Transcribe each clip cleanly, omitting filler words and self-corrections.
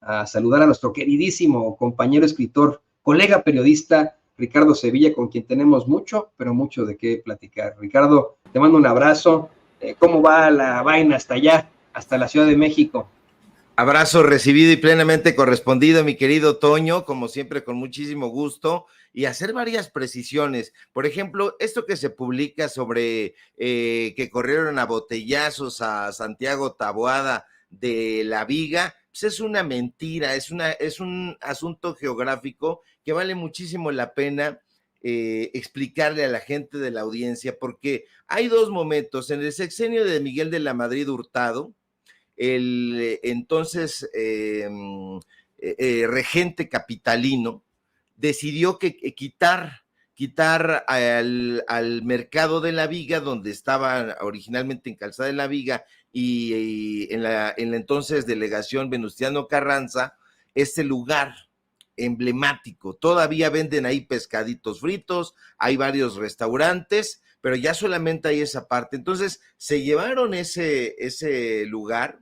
a saludar a nuestro queridísimo compañero escritor, colega periodista, Ricardo Sevilla, con quien tenemos mucho, pero mucho de qué platicar. Ricardo, te mando un abrazo. ¿Cómo va la vaina hasta allá, hasta la Ciudad de México? Abrazo recibido y plenamente correspondido, mi querido Toño, como siempre con muchísimo gusto, y hacer varias precisiones. Por ejemplo, esto que se publica sobre que corrieron a botellazos a Santiago Taboada de la Viga, pues es una mentira, es un asunto geográfico que vale muchísimo la pena explicarle a la gente de la audiencia, porque hay dos momentos. En el sexenio de Miguel de la Madrid Hurtado, el entonces regente capitalino decidió que quitar al mercado de la Viga, donde estaba originalmente en Calzada de la Viga, y en la entonces delegación Venustiano Carranza, este lugar emblemático. Todavía venden ahí pescaditos fritos, hay varios restaurantes, pero ya solamente hay esa parte. Entonces se llevaron ese lugar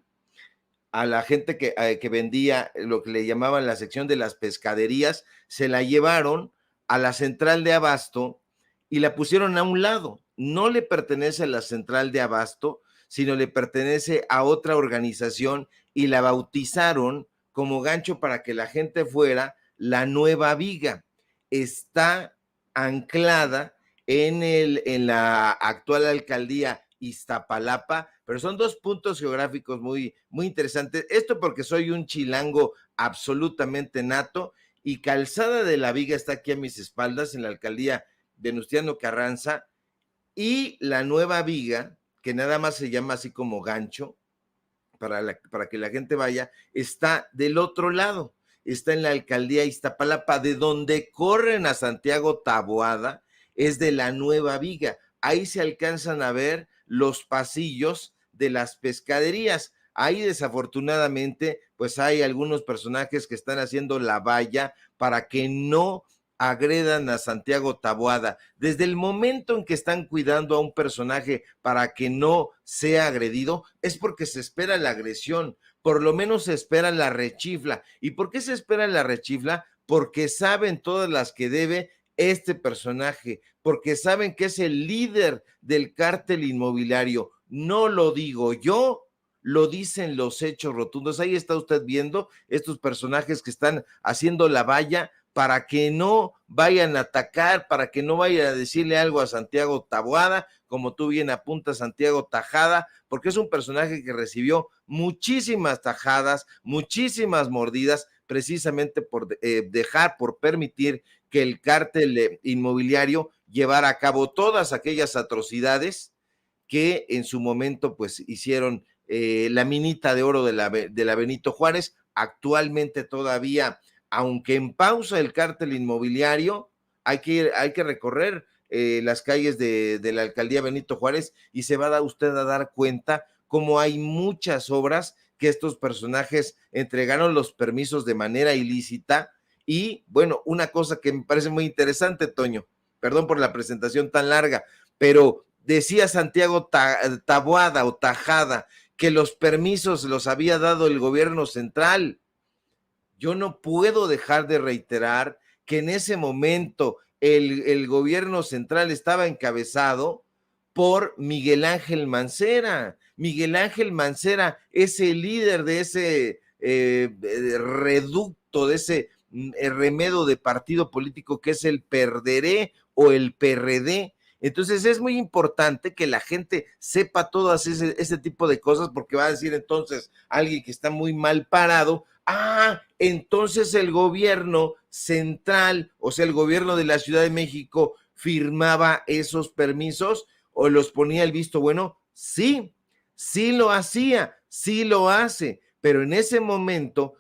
a la gente que vendía lo que le llamaban la sección de las pescaderías, se la llevaron a la central de abasto y la pusieron a un lado. No le pertenece a la central de abasto, sino le pertenece a otra organización, y la bautizaron como gancho para que la gente fuera la Nueva Viga. Está anclada en la actual alcaldía Iztapalapa, pero son dos puntos geográficos muy, muy interesantes. Esto porque soy un chilango absolutamente nato, y Calzada de la Viga está aquí a mis espaldas, en la alcaldía Venustiano Carranza, y la Nueva Viga, que nada más se llama así como gancho, para que la gente vaya, está del otro lado, está en la alcaldía Iztapalapa, de donde corren a Santiago Taboada, es de la Nueva Viga. Ahí se alcanzan a ver los pasillos de las pescaderías. Ahí desafortunadamente pues hay algunos personajes que están haciendo la valla para que no agredan a Santiago Taboada. Desde el momento en que están cuidando a un personaje para que no sea agredido, es porque se espera la agresión, por lo menos se espera la rechifla. ¿Y por qué se espera la rechifla? Porque saben todas las que debe este personaje, porque saben que es el líder del cártel inmobiliario. No lo digo yo, lo dicen los hechos rotundos. Ahí está usted viendo estos personajes que están haciendo la valla para que no vayan a atacar, para que no vayan a decirle algo a Santiago Taboada, como tú bien apuntas, Santiago Tajada, porque es un personaje que recibió muchísimas tajadas, muchísimas mordidas, precisamente por por permitir que el cártel inmobiliario llevara a cabo todas aquellas atrocidades que en su momento pues hicieron la minita de oro de la Benito Juárez. Actualmente todavía, aunque en pausa el cártel inmobiliario, hay que recorrer las calles de la alcaldía Benito Juárez, y se va a usted a dar cuenta cómo hay muchas obras que estos personajes entregaron los permisos de manera ilícita. Y bueno, una cosa que me parece muy interesante, Toño, perdón por la presentación tan larga, pero decía Santiago Taboada o Tajada que los permisos los había dado el gobierno central. Yo no puedo dejar de reiterar que en ese momento el gobierno central estaba encabezado por Miguel Ángel Mancera. Miguel Ángel Mancera es el líder de ese reducto, de ese remedo de partido político que es el PERDERÉ o el PRD. Entonces es muy importante que la gente sepa todas ese tipo de cosas, porque va a decir entonces alguien que está muy mal parado: ah, entonces el gobierno central, o sea, el gobierno de la Ciudad de México, firmaba esos permisos o los ponía el visto bueno. Sí, sí lo hacía, sí lo hace, pero en ese momento,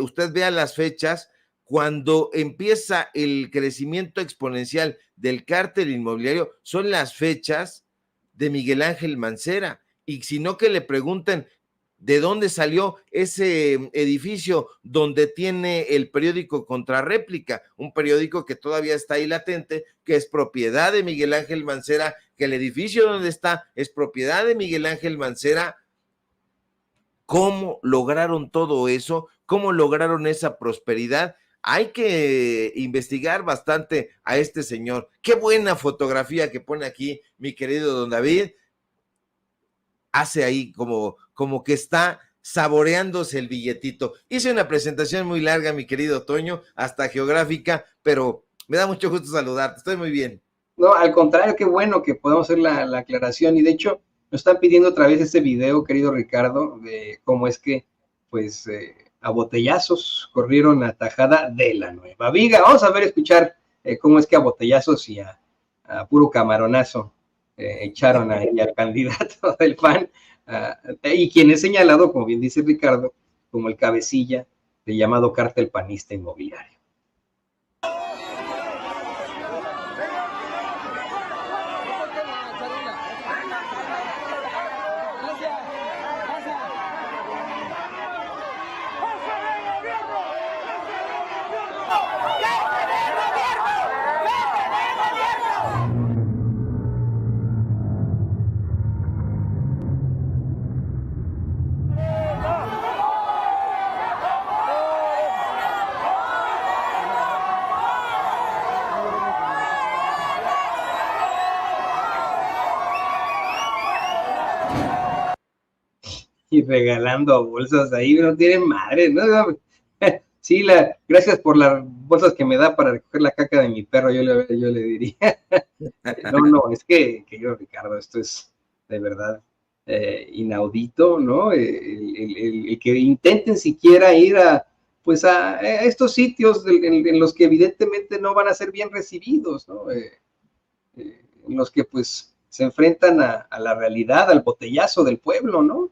usted vea las fechas, cuando empieza el crecimiento exponencial del cártel inmobiliario, son las fechas de Miguel Ángel Mancera. Y si no, que le pregunten de dónde salió ese edificio donde tiene el periódico Contrarréplica, un periódico que todavía está ahí latente, que es propiedad de Miguel Ángel Mancera, que el edificio donde está es propiedad de Miguel Ángel Mancera. ¿Cómo lograron todo eso? ¿Cómo lograron esa prosperidad? Hay que investigar bastante a este señor. Qué buena fotografía que pone aquí mi querido don David. Hace ahí como que está saboreándose el billetito. Hice una presentación muy larga, mi querido Toño, hasta geográfica, pero me da mucho gusto saludarte. Estoy muy bien. No, al contrario, qué bueno que podamos hacer la aclaración. Y de hecho, nos están pidiendo otra vez este video, querido Ricardo, de cómo es que, pues, a botellazos corrieron a tajada de la nueva viga. Vamos a ver, escuchar cómo es que a botellazos y a puro camaronazo echaron ahí al candidato del PAN, y quien es señalado, como bien dice Ricardo, como el cabecilla del llamado cártel panista inmobiliario. Y regalando bolsas ahí, no tienen madre, ¿no? Sí, gracias por las bolsas que me da para recoger la caca de mi perro, yo le diría. No, es que yo, Ricardo, esto es de verdad inaudito, ¿no? El que intenten siquiera ir pues a estos sitios en los que evidentemente no van a ser bien recibidos, ¿no? En los que pues se enfrentan a la realidad, al botellazo del pueblo, ¿no?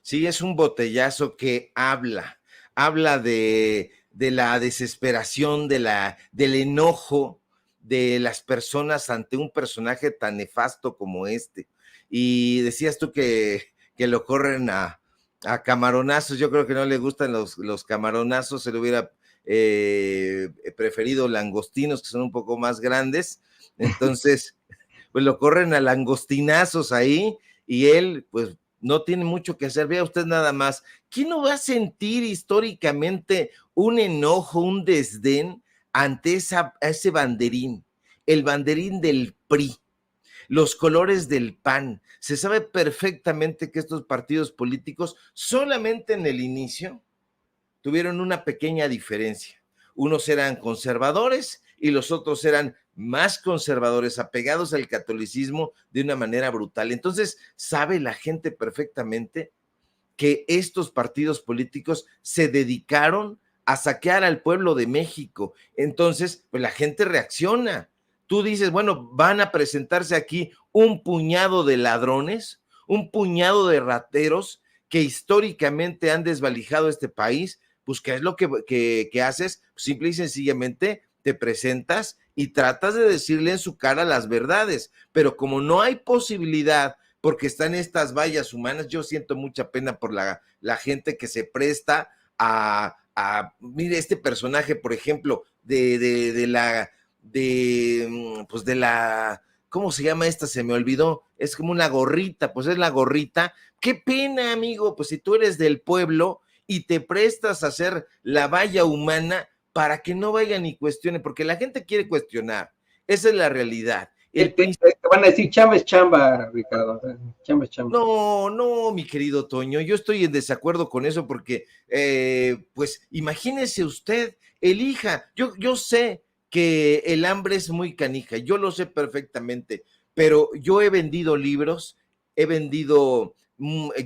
Sí, es un botellazo que habla de la desesperación, del enojo de las personas ante un personaje tan nefasto como este. Y decías tú que lo corren a camaronazos. Yo creo que no le gustan los camaronazos, se le hubiera preferido langostinos, que son un poco más grandes. Entonces, pues lo corren a langostinazos ahí, y él, pues, no tiene mucho que hacer. Vea usted nada más. ¿Quién no va a sentir históricamente un enojo, un desdén ante ese banderín? El banderín del PRI, los colores del PAN. Se sabe perfectamente que estos partidos políticos solamente en el inicio tuvieron una pequeña diferencia. Unos eran conservadores y los otros eran más conservadores, apegados al catolicismo de una manera brutal. Entonces, sabe la gente perfectamente que estos partidos políticos se dedicaron a saquear al pueblo de México. Entonces, pues la gente reacciona. Tú dices, bueno, van a presentarse aquí un puñado de ladrones, un puñado de rateros que históricamente han desvalijado este país. Pues, ¿qué es lo que haces? Simple y sencillamente te presentas y tratas de decirle en su cara las verdades, pero como no hay posibilidad, porque están estas vallas humanas, yo siento mucha pena por la gente que se presta mire, este personaje, por ejemplo, pues de la, ¿cómo se llama esta? Se me olvidó, es como una gorrita, pues es la gorrita. Qué pena, amigo, pues si tú eres del pueblo y te prestas a hacer la valla humana para que no vayan y cuestionen, porque la gente quiere cuestionar, esa es la realidad. Te van a decir, chamba es chamba, Ricardo, chamba es chamba. No, mi querido Toño, yo estoy en desacuerdo con eso porque, pues, imagínese usted, elija, yo sé que el hambre es muy canija, yo lo sé perfectamente, pero yo he vendido libros, he vendido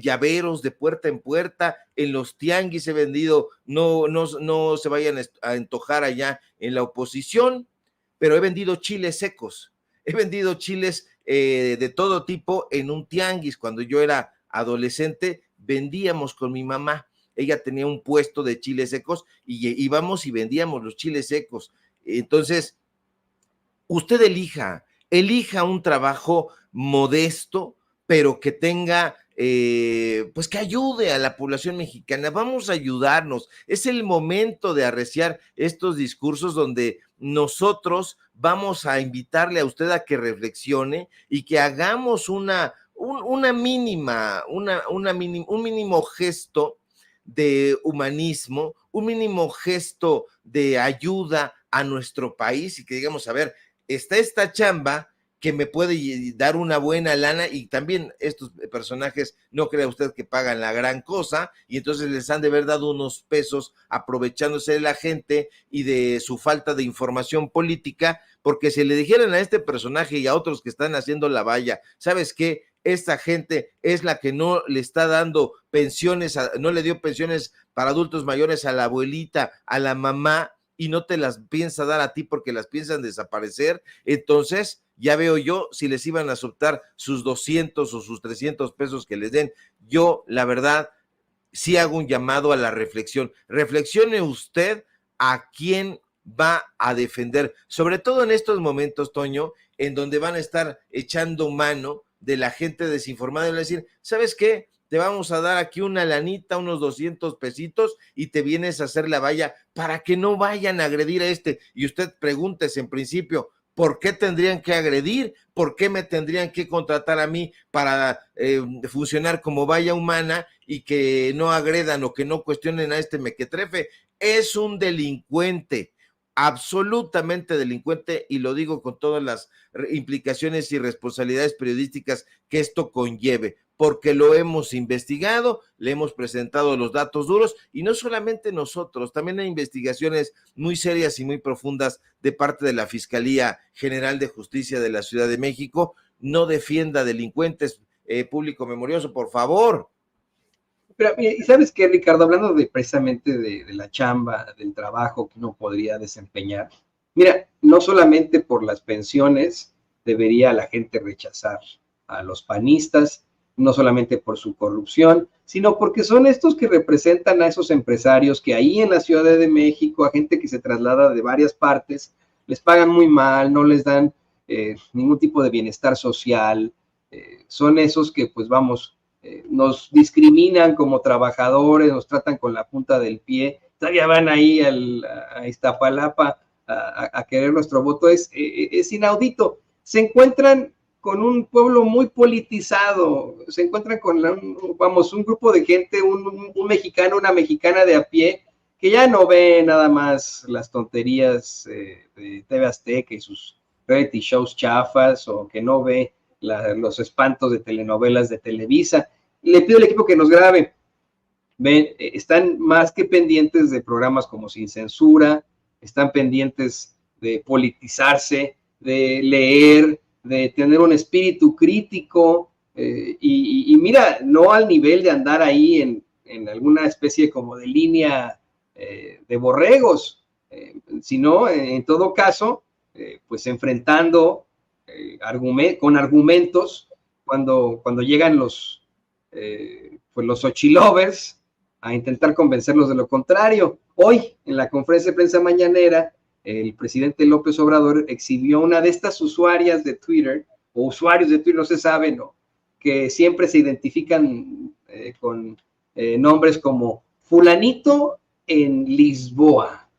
llaveros de puerta en puerta, en los tianguis he vendido, no se vayan a antojar allá en la oposición, pero he vendido chiles secos. He vendido chiles de todo tipo en un tianguis. Cuando yo era adolescente, vendíamos con mi mamá. Ella tenía un puesto de chiles secos y íbamos y vendíamos los chiles secos. Entonces, usted elija un trabajo modesto, pero que tenga, pues que ayude a la población mexicana. Vamos a ayudarnos. Es el momento de arreciar estos discursos donde nosotros vamos a invitarle a usted a que reflexione y que hagamos una un mínimo gesto de humanismo, un mínimo gesto de ayuda a nuestro país y que digamos, a ver, está esta chamba que me puede dar una buena lana y también estos personajes no crea usted que pagan la gran cosa y entonces les han de haber dado unos pesos aprovechándose de la gente y de su falta de información política, porque si le dijeran a este personaje y a otros que están haciendo la valla, ¿sabes qué? Esta gente es la que no le está dando pensiones, no le dio pensiones para adultos mayores a la abuelita, a la mamá, y no te las piensa dar a ti porque las piensan desaparecer, entonces ya veo yo si les iban a soltar sus 200 o sus 300 pesos que les den. Yo, la verdad, sí hago un llamado a la reflexión. Reflexione usted a quién va a defender, sobre todo en estos momentos, Toño, en donde van a estar echando mano de la gente desinformada y van a decir, ¿sabes qué? Te vamos a dar aquí una lanita, unos 200 pesitos y te vienes a hacer la valla para que no vayan a agredir a este. Y usted pregúntese en principio, ¿por qué tendrían que agredir? ¿Por qué me tendrían que contratar a mí para funcionar como valla humana y que no agredan o que no cuestionen a este mequetrefe? Es un delincuente, absolutamente delincuente, y lo digo con todas las implicaciones y responsabilidades periodísticas que esto conlleve, porque lo hemos investigado, le hemos presentado los datos duros, y no solamente nosotros, también hay investigaciones muy serias y muy profundas de parte de la Fiscalía General de Justicia de la Ciudad de México. No defienda delincuentes, público memorioso, por favor. Pero, ¿y sabes qué, Ricardo? Hablando precisamente de la chamba, del trabajo que uno podría desempeñar, mira, no solamente por las pensiones debería la gente rechazar a los panistas, no solamente por su corrupción, sino porque son estos que representan a esos empresarios que ahí en la Ciudad de México, a gente que se traslada de varias partes, les pagan muy mal, no les dan ningún tipo de bienestar social, son esos que, pues vamos, nos discriminan como trabajadores, nos tratan con la punta del pie, todavía van ahí a Iztapalapa a querer nuestro voto, es inaudito. Se encuentran con un pueblo muy politizado, se encuentran con, un grupo de gente, un mexicano, una mexicana de a pie, que ya no ve nada más las tonterías de TV Azteca y sus reality shows chafas, o que no ve los espantos de telenovelas de Televisa. Le pido al equipo que nos grabe. Ven, están más que pendientes de programas como Sin Censura, están pendientes de politizarse, de leer, de tener un espíritu crítico, y mira, no al nivel de andar ahí en alguna especie como de línea de borregos, sino en todo caso, pues enfrentando con argumentos cuando llegan pues los Xochilovers a intentar convencerlos de lo contrario. Hoy, en la conferencia de prensa mañanera, el presidente López Obrador exhibió una de estas usuarias de Twitter, o usuarios de Twitter, no se sabe, ¿no?, que siempre se identifican con nombres como fulanito en Lisboa,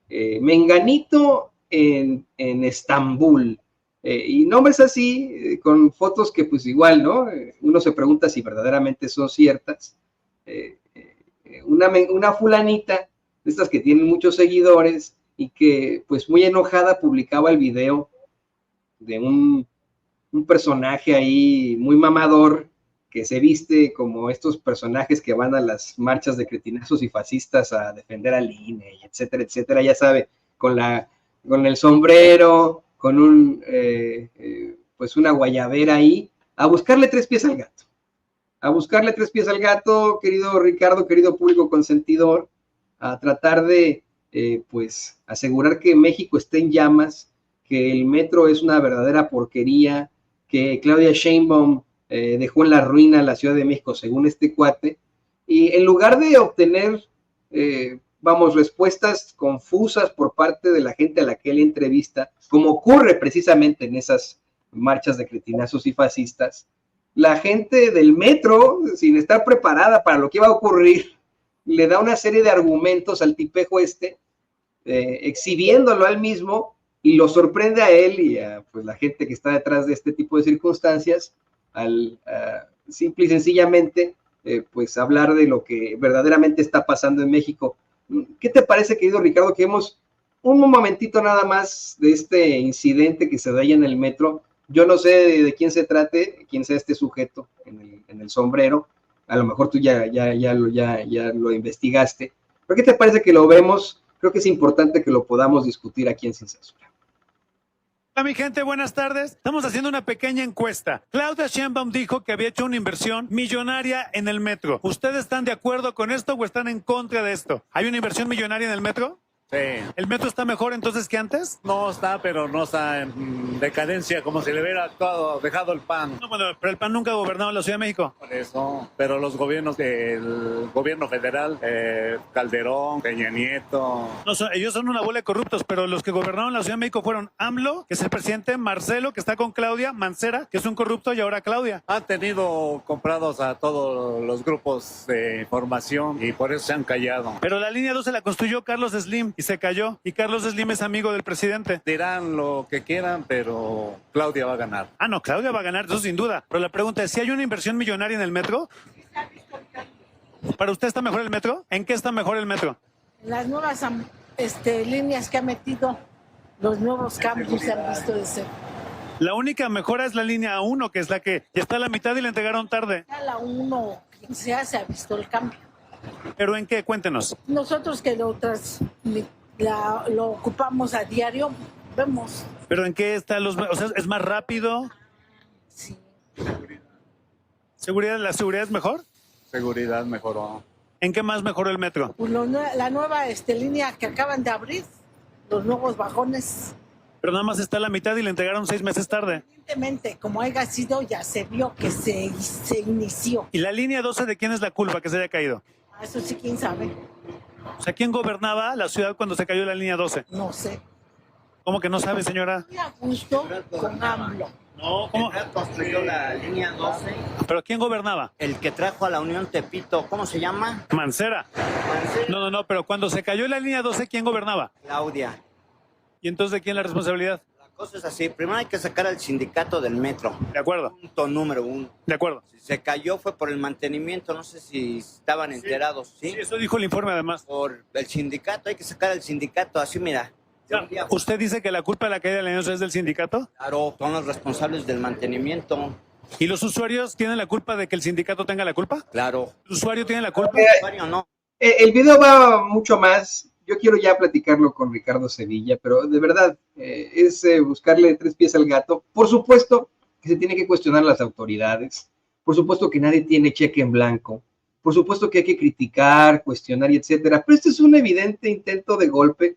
menganito en Estambul, y nombres así, con fotos que pues igual, ¿no? Uno se pregunta si verdaderamente son ciertas. Una fulanita, de estas que tienen muchos seguidores, y que pues muy enojada publicaba el video de un personaje ahí muy mamador, que se viste como estos personajes que van a las marchas de cretinazos y fascistas a defender al INE, etcétera, etcétera, ya sabe, con el sombrero, con pues una guayabera ahí, a buscarle tres pies al gato. Querido Ricardo, querido público consentidor, a tratar de pues asegurar que México esté en llamas, que el metro es una verdadera porquería, que Claudia Sheinbaum dejó en la ruina la Ciudad de México, según este cuate, y en lugar de obtener respuestas confusas por parte de la gente a la que él entrevista, como ocurre precisamente en esas marchas de cretinazos y fascistas, la gente del metro, sin estar preparada para lo que iba a ocurrir, le da una serie de argumentos al tipejo exhibiéndolo a él mismo, y lo sorprende a él y a pues, la gente que está detrás de este tipo de circunstancias, simple y sencillamente pues hablar de lo que verdaderamente está pasando en México. ¿Qué te parece, querido Ricardo, que vemos un momentito nada más de este incidente que se da ahí en el metro? Yo no sé de quién se trate, quién sea este sujeto en el sombrero. A lo mejor tú ya lo investigaste. ¿Pero qué te parece que lo vemos? Creo que es importante que lo podamos discutir aquí en Sin Censura. Hola mi gente, buenas tardes. Estamos haciendo una pequeña encuesta. Claudia Sheinbaum dijo que había hecho una inversión millonaria en el metro. ¿Ustedes están de acuerdo con esto o están en contra de esto? ¿Hay una inversión millonaria en el metro? Sí. ¿El metro está mejor entonces que antes? No está, pero no está en decadencia, como si le hubiera dejado el PAN. No, bueno, pero el PAN nunca ha gobernado la Ciudad de México. Por eso, pero los gobiernos del gobierno federal, Calderón, Peña Nieto. No, ellos son una bola de corruptos, pero los que gobernaron la Ciudad de México fueron AMLO, que es el presidente, Marcelo, que está con Claudia, Mancera, que es un corrupto, y ahora Claudia. Han tenido comprados a todos los grupos de información y por eso se han callado. Pero la línea 12 la construyó Carlos Slim y se cayó. Y Carlos Slim es amigo del presidente. Dirán lo que quieran, pero Claudia va a ganar. Ah, no, Claudia va a ganar, eso sin duda. Pero la pregunta es, ¿si hay una inversión millonaria en el metro? ¿Para usted está mejor el metro? ¿En qué está mejor el metro? Las nuevas líneas que ha metido, los nuevos cambios se han visto de ser. La única mejora es la línea 1, que es la que ya está a la mitad y la entregaron tarde. A la 1, quien sea, se ha visto el cambio. ¿Pero en qué? Cuéntenos. Nosotros que lo ocupamos a diario, vemos. ¿Pero en qué está o sea, es más rápido? Sí. ¿Seguridad? ¿La seguridad es mejor? Seguridad mejoró. ¿En qué más mejoró el metro? Pues la nueva línea que acaban de abrir, los nuevos vagones. Pero nada más está a la mitad y la entregaron 6 meses tarde. Evidentemente, como haya sido, ya se vio que se inició. ¿Y la línea 12 de quién es la culpa que se haya caído? Eso sí, quién sabe. O sea, ¿quién gobernaba la ciudad cuando se cayó la línea 12? No sé. ¿Cómo que no sabe, señora? Y a gusto con AMLO. No, ¿Cómo? construyó la línea 12, ¿Pero quién gobernaba? el que trajo a la Unión Tepito, ¿cómo se llama? Mancera. No, pero cuando se cayó la línea 12, ¿quién gobernaba? Claudia. ¿Y entonces de quién la responsabilidad? La cosa es así, primero hay que sacar al sindicato del metro, De acuerdo, punto número 1. de acuerdo. Si se cayó fue por el mantenimiento, no sé si estaban enterados, ¿sí? Sí, eso dijo el informe además. Por el sindicato, hay que sacar al sindicato, así mira. ¿Usted dice que la culpa de la caída de la línea 12 es del sindicato? Claro, son los responsables del mantenimiento, ¿Y los usuarios tienen la culpa de que el sindicato tenga la culpa? claro. ¿El usuario tiene la culpa? Usuario no. El video va mucho más. Yo quiero ya platicarlo con Ricardo Sevilla, pero de verdad es buscarle 3 pies al gato. Por supuesto que se tiene que cuestionar a las autoridades. Por supuesto que nadie tiene cheque en blanco. Por supuesto que hay que criticar, cuestionar y etcétera. Pero esto es un evidente intento de golpe.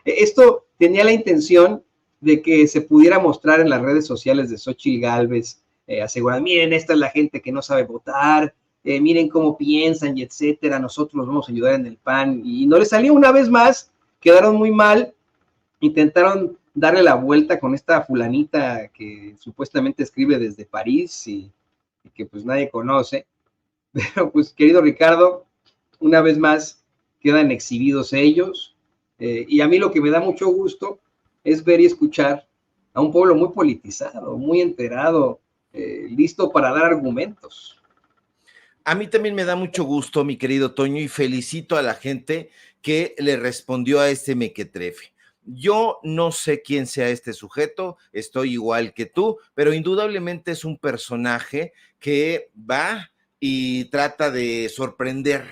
Esto tenía la intención de que se pudiera mostrar en las redes sociales de Xóchitl Gálvez, asegurando, miren, esta es la gente que no sabe votar, miren cómo piensan y etcétera, nosotros los vamos a ayudar en el PAN, y no les salió una vez más, quedaron muy mal, intentaron darle la vuelta con esta fulanita que supuestamente escribe desde París y que pues nadie conoce, pero pues querido Ricardo, una vez más quedan exhibidos ellos, y a mí lo que me da mucho gusto es ver y escuchar a un pueblo muy politizado, muy enterado, listo para dar argumentos. A mí también me da mucho gusto, mi querido Toño, y felicito a la gente que le respondió a este mequetrefe. Yo no sé quién sea este sujeto, estoy igual que tú, pero indudablemente es un personaje que va y trata de sorprender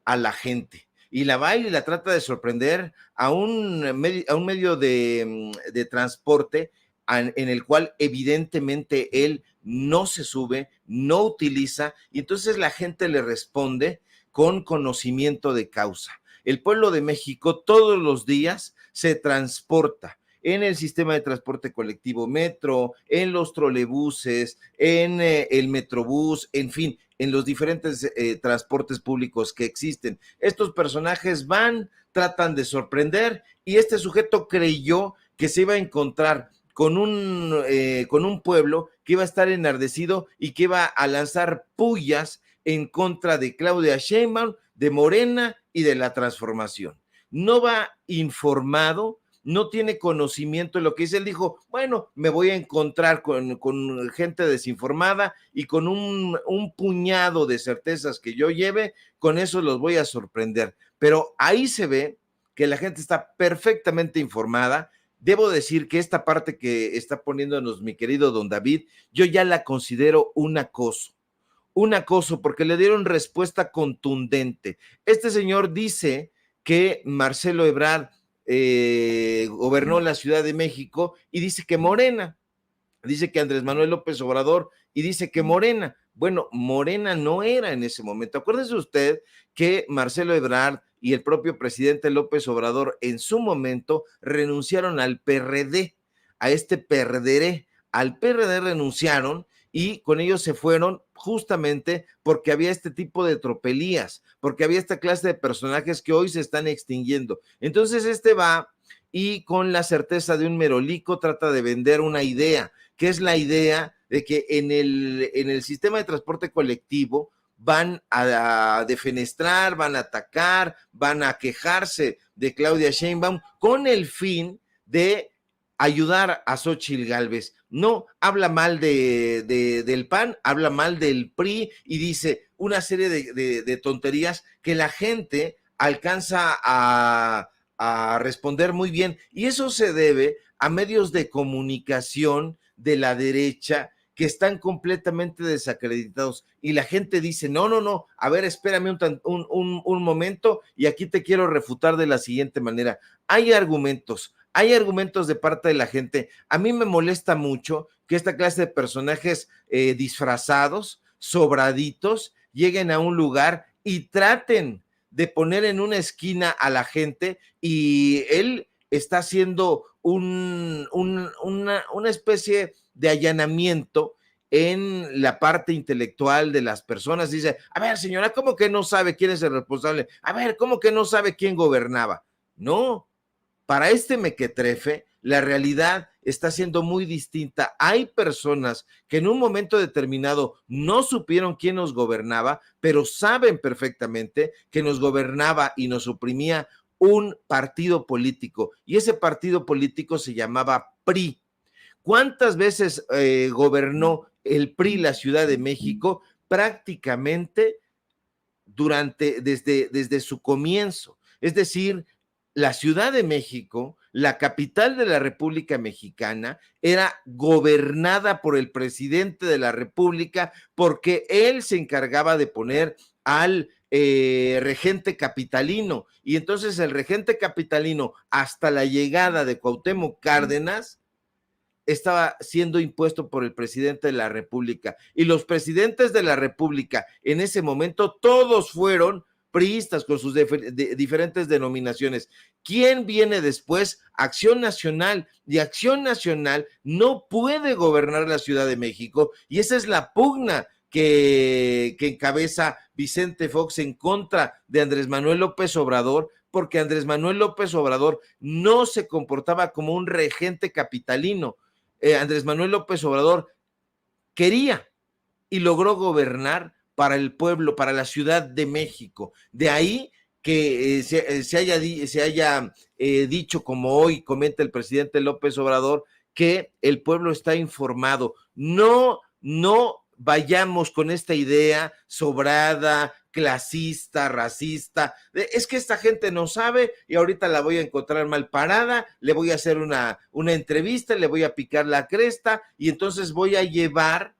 a la gente. Y la va y la trata de sorprender a un medio de transporte en el cual evidentemente él no se sube, no utiliza, y entonces la gente le responde con conocimiento de causa. El pueblo de México todos los días se transporta en el sistema de transporte colectivo metro, en los trolebuses, en el metrobús, en fin, en los diferentes transportes públicos que existen. Estos personajes van, tratan de sorprender, y este sujeto creyó que se iba a encontrar con un pueblo que iba a estar enardecido y que iba a lanzar pullas en contra de Claudia Sheinbaum, de Morena y de la transformación. No va informado no tiene conocimiento de lo que dice. Él dijo, bueno, me voy a encontrar con gente desinformada y con un puñado de certezas que yo lleve, con eso los voy a sorprender. Pero ahí se ve que la gente está perfectamente informada. Debo decir que esta parte que está poniéndonos mi querido don David, yo ya la considero un acoso porque le dieron respuesta contundente. Este señor dice que Marcelo Ebrard gobernó la Ciudad de México y dice que Morena, dice que Andrés Manuel López Obrador y dice que Morena. Bueno, Morena no era en ese momento. Acuérdese usted que Marcelo Ebrard y el propio presidente López Obrador en su momento renunciaron al PRD, a este perderé, al PRD renunciaron y con ellos se fueron justamente porque había este tipo de tropelías, porque había esta clase de personajes que hoy se están extinguiendo. Entonces va y con la certeza de un merolico trata de vender una idea, que es la idea de que en el sistema de transporte colectivo van a defenestrar, van a atacar, van a quejarse de Claudia Sheinbaum con el fin de ayudar a Xóchitl Gálvez. No, habla mal del PAN, habla mal del PRI y dice una serie de tonterías que la gente alcanza a responder muy bien. Y eso se debe a medios de comunicación de la derecha que están completamente desacreditados. Y la gente dice, no, a ver, espérame un momento y aquí te quiero refutar de la siguiente manera. Hay argumentos de parte de la gente. A mí me molesta mucho que esta clase de personajes disfrazados, sobraditos, lleguen a un lugar y traten de poner en una esquina a la gente, y él está haciendo una especie de allanamiento en la parte intelectual de las personas. Dice, a ver, señora, ¿cómo que no sabe quién es el responsable? A ver, ¿cómo que no sabe quién gobernaba? No, para este mequetrefe, la realidad está siendo muy distinta. Hay personas que en un momento determinado no supieron quién nos gobernaba, pero saben perfectamente que nos gobernaba y nos oprimía un partido político, y ese partido político se llamaba PRI. ¿Cuántas veces gobernó el PRI la Ciudad de México? Prácticamente desde su comienzo. Es decir, la Ciudad de México, la capital de la República Mexicana, era gobernada por el presidente de la República, porque él se encargaba de poner al regente capitalino, y entonces el regente capitalino, hasta la llegada de Cuauhtémoc Cárdenas, estaba siendo impuesto por el presidente de la República, y los presidentes de la República en ese momento todos fueron priistas con sus diferentes denominaciones. ¿Quién viene después? Acción Nacional, y Acción Nacional no puede gobernar la Ciudad de México, y esa es la pugna que encabeza Vicente Fox en contra de Andrés Manuel López Obrador, porque Andrés Manuel López Obrador no se comportaba como un regente capitalino. Andrés Manuel López Obrador quería y logró gobernar para el pueblo, para la Ciudad de México. De ahí que se haya dicho, como hoy comenta el presidente López Obrador, que el pueblo está informado. No vayamos con esta idea sobrada, clasista, racista. Es que esta gente no sabe y ahorita la voy a encontrar mal parada, le voy a hacer una entrevista, le voy a picar la cresta y entonces voy a llevar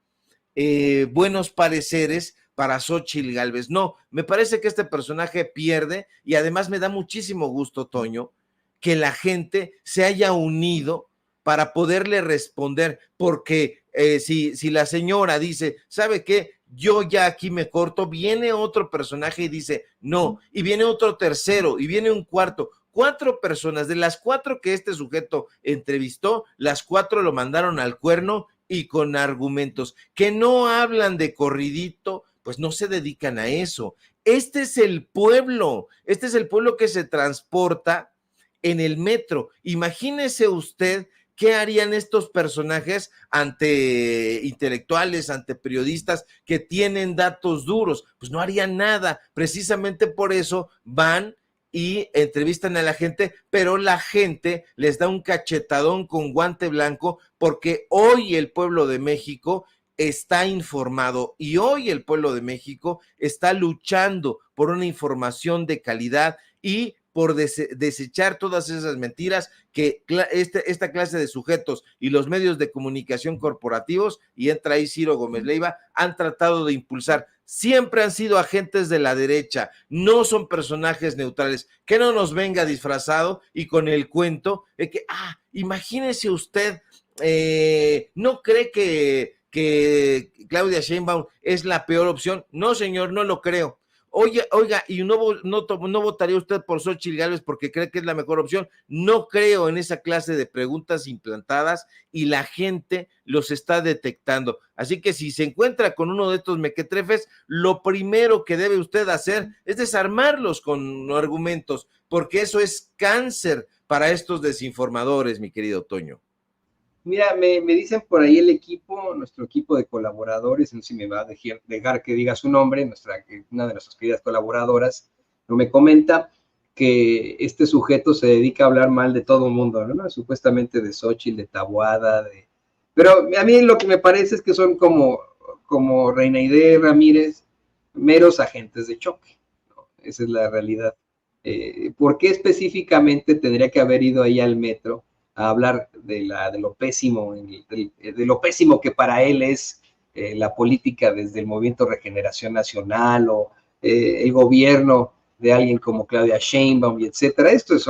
buenos pareceres para Xóchitl Gálvez. No, me parece que este personaje pierde, y además me da muchísimo gusto, Toño, que la gente se haya unido para poderle responder, porque si la señora dice, ¿sabe qué? Yo ya aquí me corto, viene otro personaje y dice, no, y viene otro tercero, y viene un cuarto. 4 personas, de las 4 que este sujeto entrevistó, las 4 lo mandaron al cuerno, y con argumentos que no hablan de corridito, pues no se dedican a eso. Este es el pueblo que se transporta en el metro. Imagínese usted qué harían estos personajes ante intelectuales, ante periodistas que tienen datos duros. Pues no harían nada. Precisamente por eso van y entrevistan a la gente, pero la gente les da un cachetadón con guante blanco porque hoy el pueblo de México está informado y hoy el pueblo de México está luchando por una información de calidad y por desechar todas esas mentiras que esta clase de sujetos y los medios de comunicación corporativos, y entra ahí Ciro Gómez Leiva, han tratado de impulsar. Siempre han sido agentes de la derecha, no son personajes neutrales. Que no nos venga disfrazado y con el cuento de que, imagínese usted, ¿no cree que Claudia Sheinbaum es la peor opción? No, señor, no lo creo. Oiga, ¿y no votaría usted por Xóchitl Gálvez porque cree que es la mejor opción? No creo en esa clase de preguntas implantadas y la gente los está detectando. Así que si se encuentra con uno de estos mequetrefes, lo primero que debe usted hacer es desarmarlos con argumentos, porque eso es cáncer para estos desinformadores, mi querido Toño. Mira, me dicen por ahí el equipo, nuestro equipo de colaboradores, no sé si me va a dejar que diga su nombre, una de nuestras queridas colaboradoras, no me comenta que este sujeto se dedica a hablar mal de todo el mundo, ¿no? Supuestamente de Xóchitl, de Taboada, pero a mí lo que me parece es que son como Reina Aide Ramírez, meros agentes de choque, ¿no? Esa es la realidad. ¿Por qué específicamente tendría que haber ido ahí al metro a hablar de lo pésimo, de lo pésimo que para él es la política desde el Movimiento Regeneración Nacional o el gobierno de alguien como Claudia Sheinbaum y etcétera? Esto es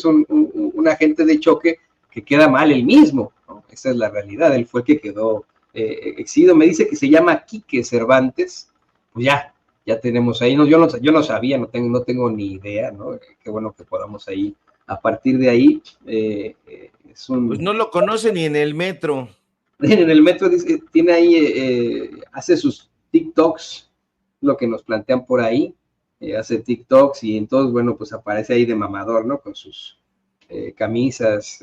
un agente de choque que queda mal él mismo, ¿no? Esa es la realidad. Él fue el que quedó exhibido. Me dice que se llama Quique Cervantes. Pues ya tenemos ahí, yo no sabía, no tengo ni idea, ¿no? Qué bueno que podamos ahí, a partir de ahí, pues no lo conoce ni en el metro. En el metro dice, tiene ahí, hace sus TikToks, lo que nos plantean por ahí, hace TikToks y entonces, bueno, pues aparece ahí de mamador, ¿no? Con sus camisas,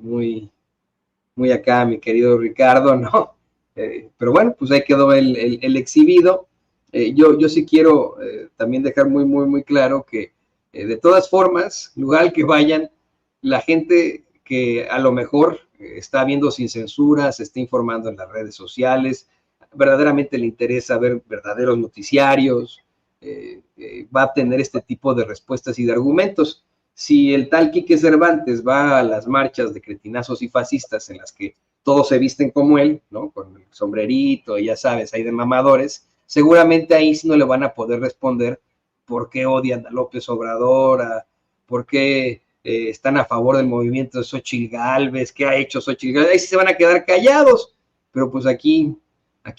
muy acá, mi querido Ricardo, ¿no? Pero bueno, pues ahí quedó el exhibido. Yo sí quiero también dejar muy claro que de todas formas, lugar al que vayan, la gente que a lo mejor está viendo sin censura, se está informando en las redes sociales, verdaderamente le interesa ver verdaderos noticiarios, va a tener este tipo de respuestas y de argumentos. Si el tal Quique Cervantes va a las marchas de cretinazos y fascistas en las que todos se visten como él, ¿no? Con el sombrerito, y ya sabes, hay de mamadores, seguramente ahí sí no le van a poder responder por qué odian a López Obrador, por qué están a favor del movimiento de Xóchitl Gálvez, qué ha hecho Xóchitl Gálvez. Ahí sí se van a quedar callados, pero pues aquí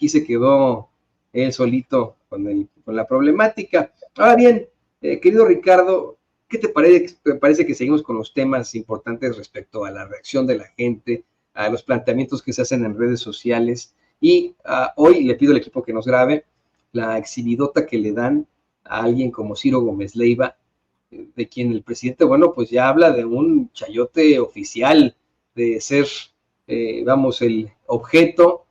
se quedó él solito con la problemática. Ahora bien, querido Ricardo, ¿qué te parece? ¿Te parece que seguimos con los temas importantes respecto a la reacción de la gente, a los planteamientos que se hacen en redes sociales? Y hoy le pido al equipo que nos grabe la exhibidota que le dan a alguien como Ciro Gómez Leiva, de quien el presidente, bueno, pues ya habla de un chayote oficial, de ser, el objeto,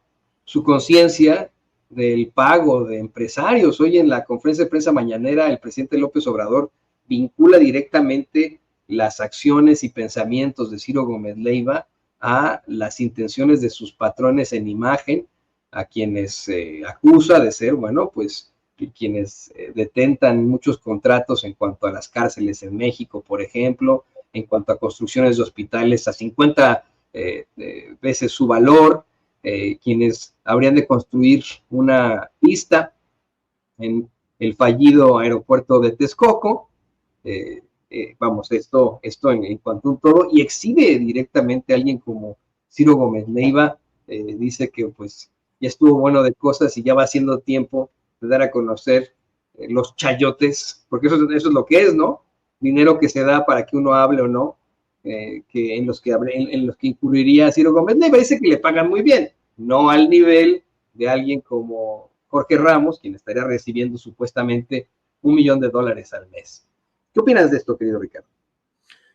su conciencia del pago de empresarios. Hoy en la conferencia de prensa mañanera, el presidente López Obrador vincula directamente las acciones y pensamientos de Ciro Gómez Leiva a las intenciones de sus patrones en imagen, a quienes acusa de ser, bueno, pues quienes detentan muchos contratos en cuanto a las cárceles en México, por ejemplo, en cuanto a construcciones de hospitales a 50 veces su valor, quienes habrían de construir una pista en el fallido aeropuerto de Texcoco. Esto en cuanto a un todo, y exhibe directamente a alguien como Ciro Gómez Leiva, dice que pues ya estuvo bueno de cosas y ya va siendo tiempo de dar a conocer los chayotes, porque eso es lo que es, ¿no? Dinero que se da para que uno hable o no, que en los que incurriría Ciro Gómez Leiva. Dice que le pagan muy bien, no al nivel de alguien como Jorge Ramos, quien estaría recibiendo supuestamente $1 millón al mes. ¿Qué opinas de esto, querido Ricardo?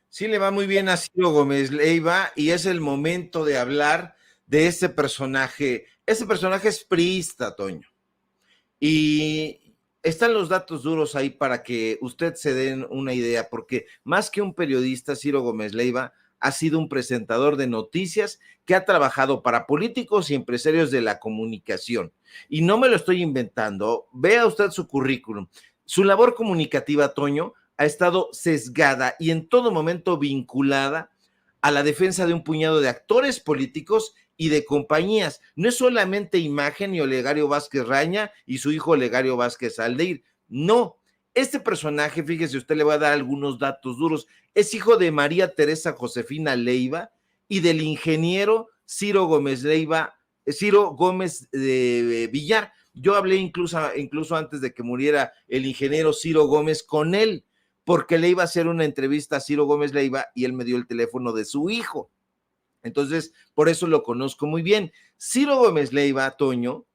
Sí, le va muy bien a Ciro Gómez Leiva y es el momento de hablar de ese personaje. Ese personaje es priista, Toño. Y están los datos duros ahí para que usted se den una idea, porque más que un periodista, Ciro Gómez Leiva ha sido un presentador de noticias que ha trabajado para políticos y empresarios de la comunicación. Y no me lo estoy inventando, vea usted su currículum. Su labor comunicativa, Toño, ha estado sesgada y en todo momento vinculada a la defensa de un puñado de actores políticos y de compañías. No es solamente Imagen y Olegario Vázquez Raña y su hijo Olegario Vázquez Aldeir, no. Este personaje, fíjese, usted le va a dar algunos datos duros, es hijo de María Teresa Josefina Leiva y del ingeniero Ciro Gómez Leiva, Ciro Gómez de Villar. Yo hablé incluso antes de que muriera el ingeniero Ciro Gómez con él, porque le iba a hacer una entrevista a Ciro Gómez Leiva y él me dio el teléfono de su hijo. Entonces, por eso lo conozco muy bien. Ciro Gómez Leiva, Toño,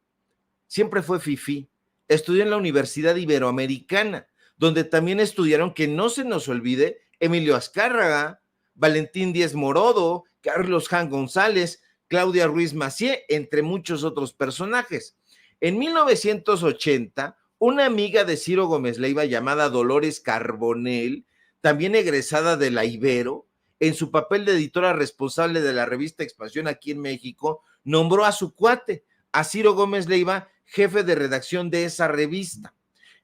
siempre fue fifí. Estudió en la Universidad Iberoamericana, donde también estudiaron, que no se nos olvide, Emilio Azcárraga, Valentín Díez Morodo, Carlos Jan González, Claudia Ruiz Massieu, entre muchos otros personajes. En 1980, una amiga de Ciro Gómez Leiva llamada Dolores Carbonell, también egresada de la Ibero, en su papel de editora responsable de la revista Expansión aquí en México, nombró a su cuate, a Ciro Gómez Leiva, jefe de redacción de esa revista.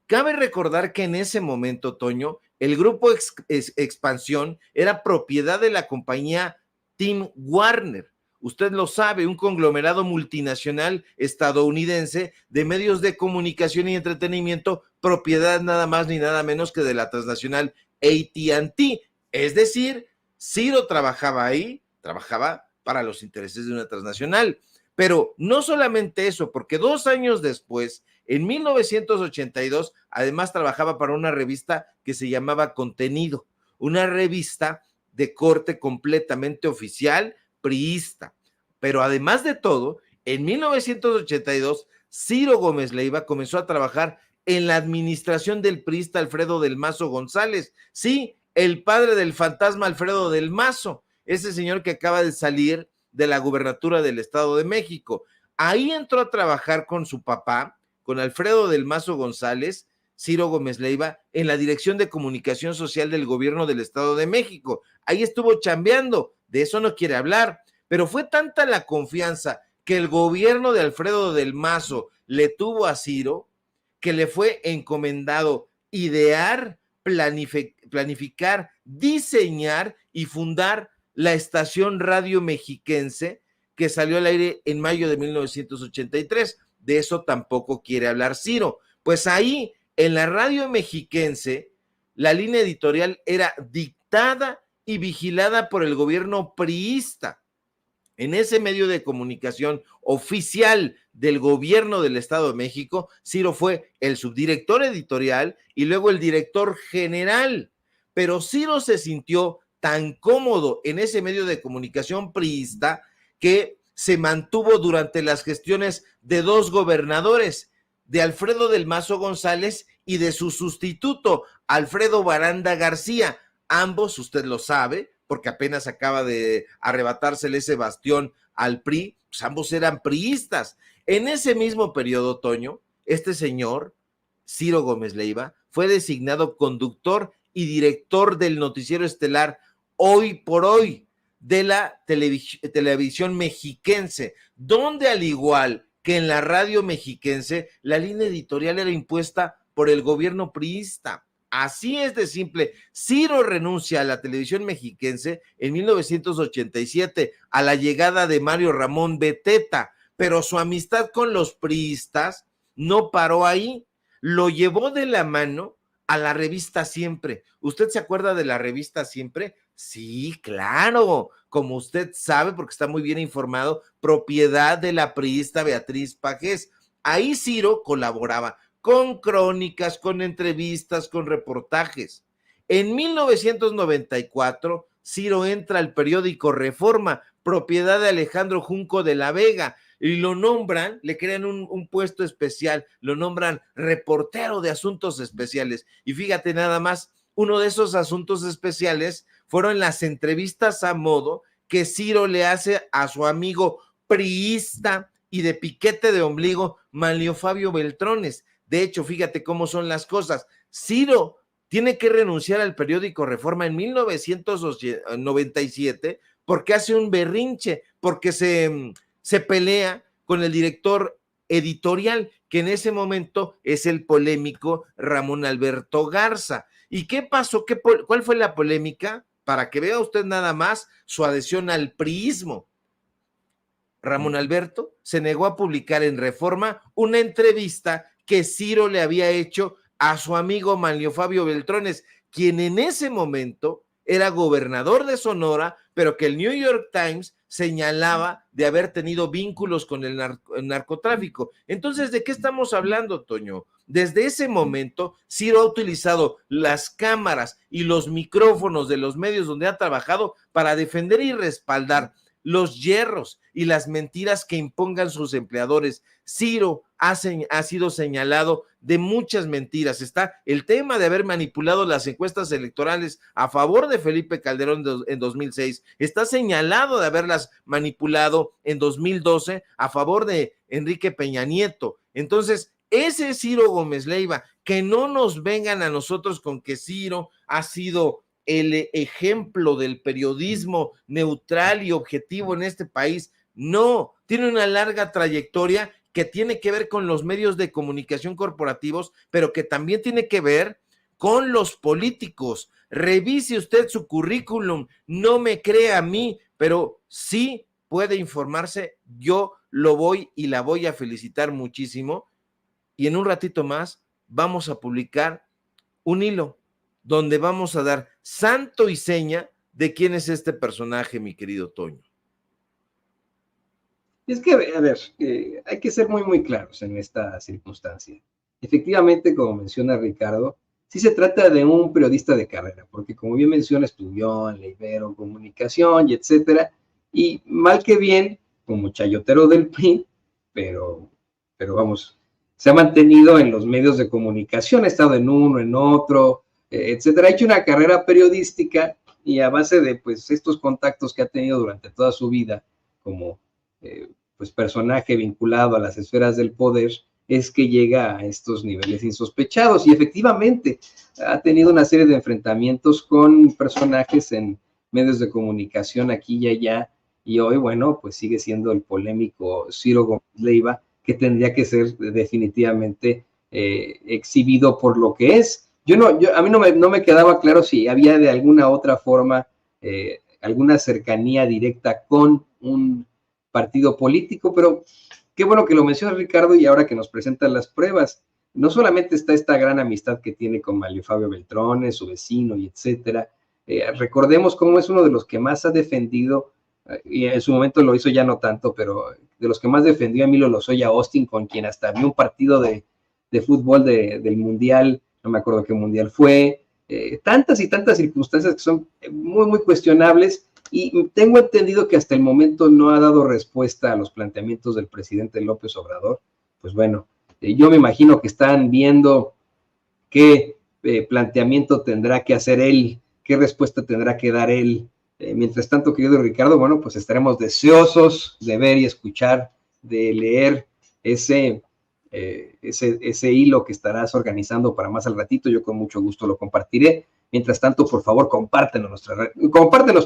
Cabe recordar que en ese momento, Toño, el grupo Expansión era propiedad de la compañía Tim Warner. Usted lo sabe, un conglomerado multinacional estadounidense de medios de comunicación y entretenimiento, propiedad nada más ni nada menos que de la transnacional AT&T. Es decir, Ciro trabajaba ahí, trabajaba para los intereses de una transnacional. Pero no solamente eso, porque 2 años después, en 1982, además trabajaba para una revista que se llamaba Contenido, una revista de corte completamente oficial, priista. Pero además de todo, en 1982, Ciro Gómez Leiva comenzó a trabajar en la administración del priista Alfredo del Mazo González. Sí, el padre del fantasma Alfredo del Mazo, ese señor que acaba de salir de la gubernatura del Estado de México. Ahí entró a trabajar con su papá, con Alfredo del Mazo González, Ciro Gómez Leiva, en la Dirección de Comunicación Social del Gobierno del Estado de México. Ahí estuvo chambeando, de eso no quiere hablar, pero fue tanta la confianza que el gobierno de Alfredo del Mazo le tuvo a Ciro, que le fue encomendado idear, planificar, diseñar y fundar la estación Radio Mexiquense, que salió al aire en mayo de 1983. De eso tampoco quiere hablar Ciro. Pues ahí, en la Radio Mexiquense, la línea editorial era dictada y vigilada por el gobierno priista. En ese medio de comunicación oficial del gobierno del Estado de México, Ciro fue el subdirector editorial y luego el director general. Pero Ciro se sintió tan cómodo en ese medio de comunicación priista que se mantuvo durante las gestiones de 2 gobernadores, de Alfredo del Mazo González y de su sustituto, Alfredo Baranda García. Ambos, usted lo sabe, porque apenas acaba de arrebatársele ese bastión al PRI, pues ambos eran priistas. En ese mismo periodo, Toño, este señor, Ciro Gómez Leiva, fue designado conductor y director del noticiero estelar Hoy por Hoy de la televisión mexiquense, donde al igual que en la radio mexiquense, la línea editorial era impuesta por el gobierno priista. Así es de simple. Ciro renuncia a la televisión mexiquense en 1987 a la llegada de Mario Ramón Beteta, pero su amistad con los priistas no paró ahí. Lo llevó de la mano a la revista Siempre. ¿Usted se acuerda de la revista Siempre? Sí, claro, como usted sabe, porque está muy bien informado, propiedad de la priista Beatriz Pajés. Ahí Ciro colaboraba con crónicas, con entrevistas, con reportajes. En 1994, Ciro entra al periódico Reforma, propiedad de Alejandro Junco de la Vega, y lo nombran, le crean un puesto especial, lo nombran reportero de asuntos especiales. Y fíjate nada más, uno de esos asuntos especiales fueron las entrevistas a modo que Ciro le hace a su amigo priista y de piquete de ombligo, Manlio Fabio Beltrones. De hecho, fíjate cómo son las cosas. Ciro tiene que renunciar al periódico Reforma en 1997 porque hace un berrinche, porque se pelea con el director editorial, que en ese momento es el polémico Ramón Alberto Garza. ¿Y qué pasó? ¿Cuál fue la polémica? Para que vea usted nada más su adhesión al priismo. Ramón Alberto se negó a publicar en Reforma una entrevista que Ciro le había hecho a su amigo Manlio Fabio Beltrones, quien en ese momento era gobernador de Sonora, pero que el New York Times señalaba de haber tenido vínculos con el narcotráfico. Entonces, ¿de qué estamos hablando, Toño? Desde ese momento, Ciro ha utilizado las cámaras y los micrófonos de los medios donde ha trabajado para defender y respaldar los yerros y las mentiras que impongan sus empleadores. Ciro ha sido señalado de muchas mentiras. Está el tema de haber manipulado las encuestas electorales a favor de Felipe Calderón en 2006. Está señalado de haberlas manipulado en 2012 a favor de Enrique Peña Nieto. Entonces, ese es Ciro Gómez Leiva. Que no nos vengan a nosotros con que Ciro ha sido el ejemplo del periodismo neutral y objetivo en este país. No, tiene una larga trayectoria que tiene que ver con los medios de comunicación corporativos, pero que también tiene que ver con los políticos. Revise usted su currículum, no me crea a mí, pero sí puede informarse. Yo lo voy y la voy a felicitar muchísimo. Y en un ratito más vamos a publicar un hilo donde vamos a dar santo y seña de quién es este personaje, mi querido Toño. Es que, a ver, hay que ser muy, muy claros en esta circunstancia. Efectivamente, como menciona Ricardo, sí se trata de un periodista de carrera, porque como bien menciona, estudió en la Ibero, comunicación y etcétera, y mal que bien, como chayotero del PRI, pero vamos, se ha mantenido en los medios de comunicación, ha estado en uno, en otro, etcétera. Ha hecho una carrera periodística y a base de pues estos contactos que ha tenido durante toda su vida como pues personaje vinculado a las esferas del poder, es que llega a estos niveles insospechados. Y efectivamente ha tenido una serie de enfrentamientos con personajes en medios de comunicación aquí y allá, y hoy, bueno, pues sigue siendo el polémico Ciro Gómez Leiva, que tendría que ser definitivamente exhibido por lo que es. A mí no me quedaba claro si había de alguna otra forma alguna cercanía directa con un partido político, pero qué bueno que lo menciona Ricardo, y ahora que nos presentan las pruebas, no solamente está esta gran amistad que tiene con Manlio Fabio Beltrones, su vecino y etcétera. Recordemos cómo es uno de los que más ha defendido, y en su momento lo hizo ya no tanto, pero de los que más defendió a Emilio Lozoya Austin, con quien hasta había un partido de fútbol del Mundial, no me acuerdo qué Mundial fue, tantas y tantas circunstancias que son muy, muy cuestionables, y tengo entendido que hasta el momento no ha dado respuesta a los planteamientos del presidente López Obrador. Pues bueno, yo me imagino que están viendo qué planteamiento tendrá que hacer él, qué respuesta tendrá que dar él. Mientras tanto, querido Ricardo, bueno, pues estaremos deseosos de ver y escuchar, de leer ese hilo que estarás organizando para más al ratito. Yo con mucho gusto lo compartiré. Mientras tanto, por favor, compártenos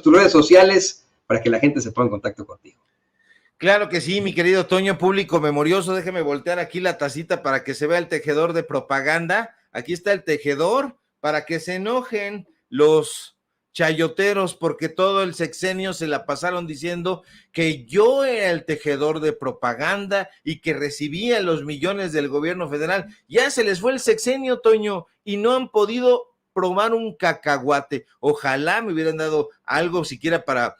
tus redes sociales para que la gente se ponga en contacto contigo. Claro que sí, mi querido Toño, público memorioso. Déjeme voltear aquí la tacita para que se vea el tejedor de propaganda. Aquí está el tejedor para que se enojen los chayoteros, porque todo el sexenio se la pasaron diciendo que yo era el tejedor de propaganda y que recibía los millones del gobierno federal. Ya se les fue el sexenio, Toño, y no han podido probar un cacahuate. Ojalá me hubieran dado algo siquiera para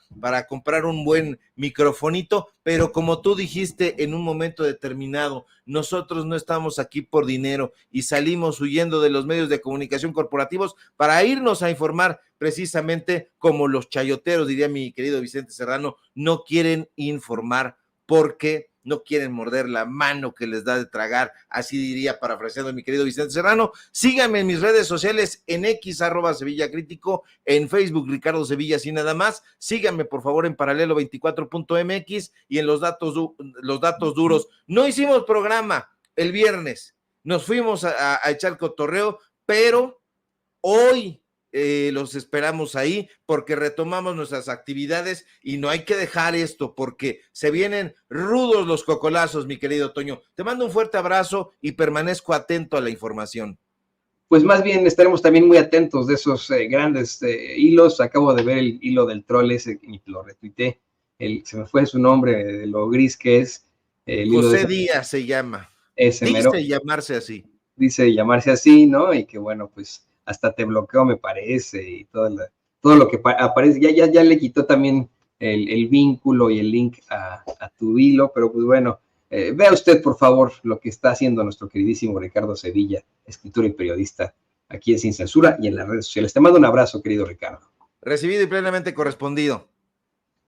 comprar un buen microfonito, pero como tú dijiste en un momento determinado, nosotros no estamos aquí por dinero y salimos huyendo de los medios de comunicación corporativos para irnos a informar, precisamente como los chayoteros, diría mi querido Vicente Serrano, no quieren informar porque no quieren morder la mano que les da de tragar, así diría, parafraseando a mi querido Vicente Serrano. Síganme en mis redes sociales, en X, @SevillaCrítico, en Facebook, Ricardo Sevilla, así nada más. Síganme, por favor, en paralelo24.mx y en los datos duros. No hicimos programa el viernes, nos fuimos a echar cotorreo, pero hoy los esperamos ahí porque retomamos nuestras actividades y no hay que dejar esto porque se vienen rudos los cocolazos, mi querido Toño. Te mando un fuerte abrazo y permanezco atento a la información. Pues más bien estaremos también muy atentos de esos grandes hilos. Acabo de ver el hilo del troll ese, y lo retuiteé. Se me fue su nombre, de lo gris que es. José Díaz se llama. Ese dice mero, llamarse así. Dice llamarse así, ¿no? Y que bueno, pues hasta te bloqueó, me parece, y todo lo que aparece. Ya le quitó también el vínculo y el link a tu hilo, pero pues bueno, vea usted, por favor, lo que está haciendo nuestro queridísimo Ricardo Sevilla, escritor y periodista, aquí en Sin Censura y en las redes sociales. Te mando un abrazo, querido Ricardo. Recibido y plenamente correspondido.